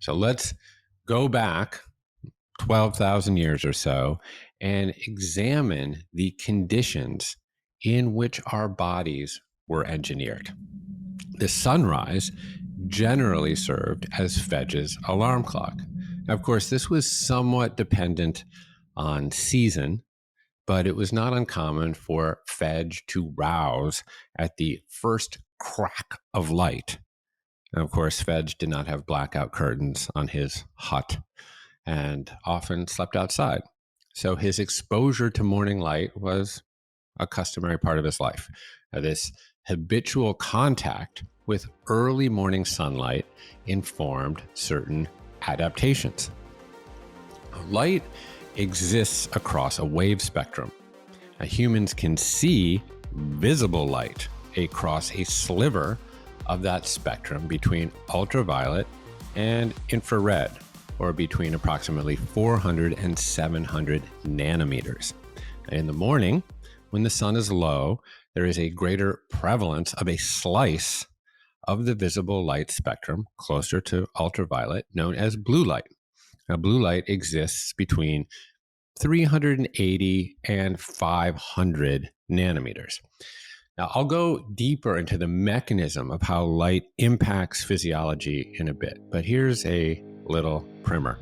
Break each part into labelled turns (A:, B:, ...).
A: So let's go back 12,000 years or so and examine the conditions in which our bodies were engineered. The sunrise generally served as Fedge's alarm clock. Now, of course, this was somewhat dependent on season, but it was not uncommon for Fedge to rouse at the first crack of light. And of course, Fedge did not have blackout curtains on his hut and often slept outside. So his exposure to morning light was a customary part of his life. Now, this habitual contact with early morning sunlight informed certain adaptations. Light exists across a wave spectrum. Now, humans can see visible light across a sliver of that spectrum between ultraviolet and infrared, or between approximately 400 and 700 nanometers. In the morning, when the sun is low, there is a greater prevalence of a slice of the visible light spectrum closer to ultraviolet, known as blue light. Now, blue light exists between 380 and 500 nanometers. Now, I'll go deeper into the mechanism of how light impacts physiology in a bit, but here's a little primer.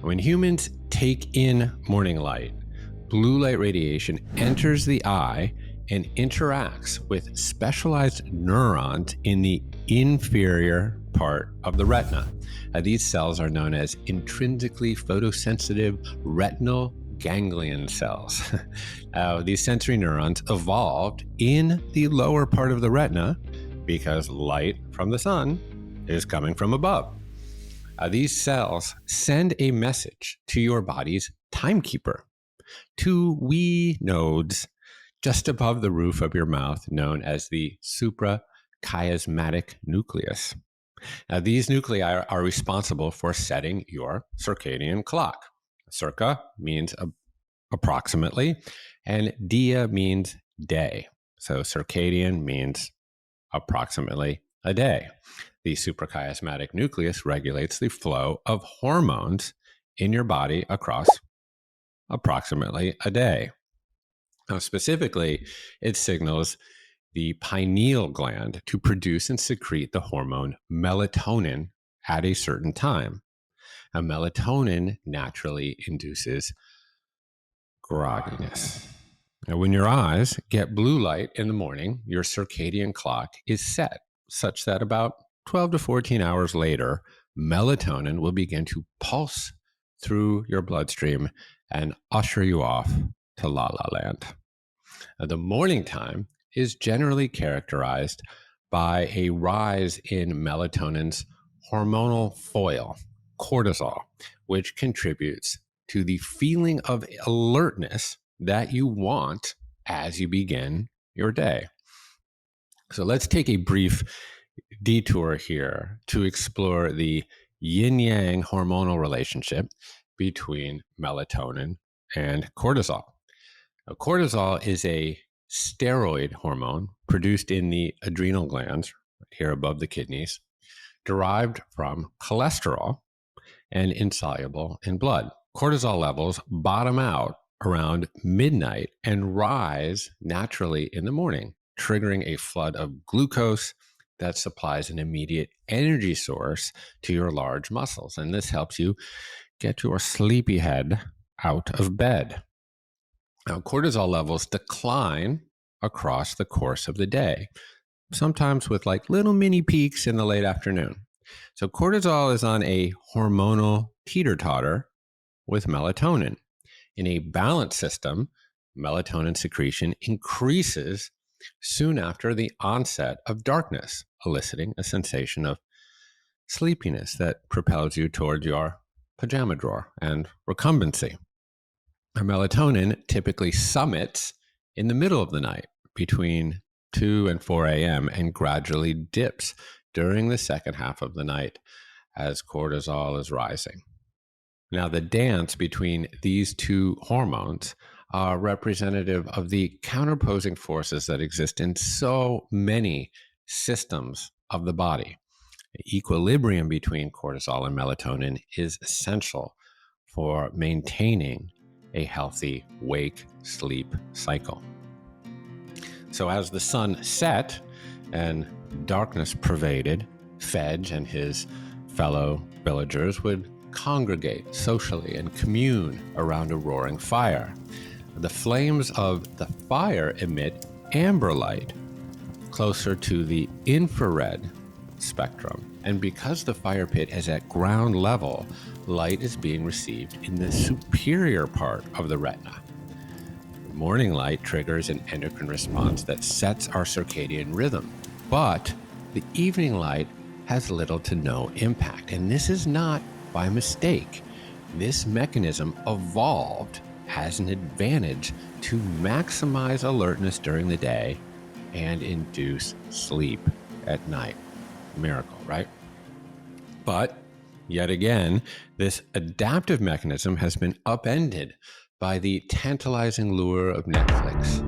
A: When humans take in morning light, blue light radiation enters the eye and interacts with specialized neurons in the inferior part of the retina. These cells are known as intrinsically photosensitive retinal ganglion cells. These sensory neurons evolved in the lower part of the retina because light from the sun is coming from above. These cells send a message to your body's timekeeper, two wee nodes just above the roof of your mouth, known as the suprachiasmatic nucleus. Now, these nuclei are responsible for setting your circadian clock. Circa means approximately, and dia means day. So circadian means approximately a day. The suprachiasmatic nucleus regulates the flow of hormones in your body across approximately a day. Now, specifically, it signals the pineal gland to produce and secrete the hormone melatonin at a certain time. Now, melatonin naturally induces grogginess. Now, when your eyes get blue light in the morning, your circadian clock is set such that about 12 to 14 hours later, melatonin will begin to pulse through your bloodstream and usher you off to La La Land. Now, the morning time is generally characterized by a rise in melatonin's hormonal foil, cortisol, which contributes to the feeling of alertness that you want as you begin your day. So let's take a brief detour here to explore the yin-yang hormonal relationship between melatonin and cortisol. Now, cortisol is a steroid hormone produced in the adrenal glands, right here above the kidneys, derived from cholesterol and insoluble in blood. Cortisol levels bottom out around midnight and rise naturally in the morning, triggering a flood of glucose that supplies an immediate energy source to your large muscles. And this helps you get your sleepy head out of bed. Now, cortisol levels decline across the course of the day, sometimes with like little mini peaks in the late afternoon. So cortisol is on a hormonal teeter-totter with melatonin. In a balanced system, melatonin secretion increases soon after the onset of darkness, eliciting a sensation of sleepiness that propels you toward your pajama drawer and recumbency. Melatonin typically summits in the middle of the night between 2 and 4 a.m. and gradually dips during the second half of the night as cortisol is rising. Now, the dance between these two hormones are representative of the counterposing forces that exist in so many systems of the body. Equilibrium between cortisol and melatonin is essential for maintaining a healthy wake-sleep cycle. So as the sun set and darkness pervaded, Fedge and his fellow villagers would congregate socially and commune around a roaring fire. The flames of the fire emit amber light closer to the infrared spectrum. And because the fire pit is at ground level, light is being received in the superior part of the retina. Morning light triggers an endocrine response that sets our circadian rhythm, but the evening light has little to no impact. And this is not by mistake. This mechanism evolved as an advantage to maximize alertness during the day and induce sleep at night. Miracle, right? But yet again, this adaptive mechanism has been upended by the tantalizing lure of Netflix.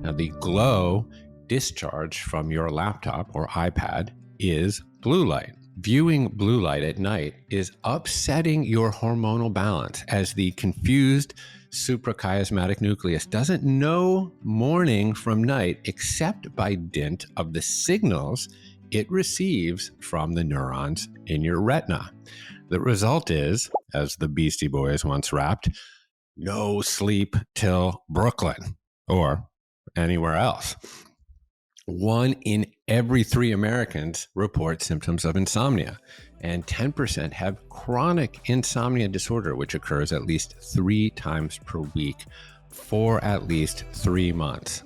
A: Now, the glow discharge from your laptop or iPad is blue light. Viewing blue light at night is upsetting your hormonal balance, as the confused suprachiasmatic nucleus doesn't know morning from night except by dint of the signals it receives from the neurons in your retina. The result is, as the Beastie Boys once rapped, no sleep till Brooklyn or anywhere else. 1 in every 3 Americans report symptoms of insomnia, and 10% have chronic insomnia disorder, which occurs at least 3 times per week for at least 3 months.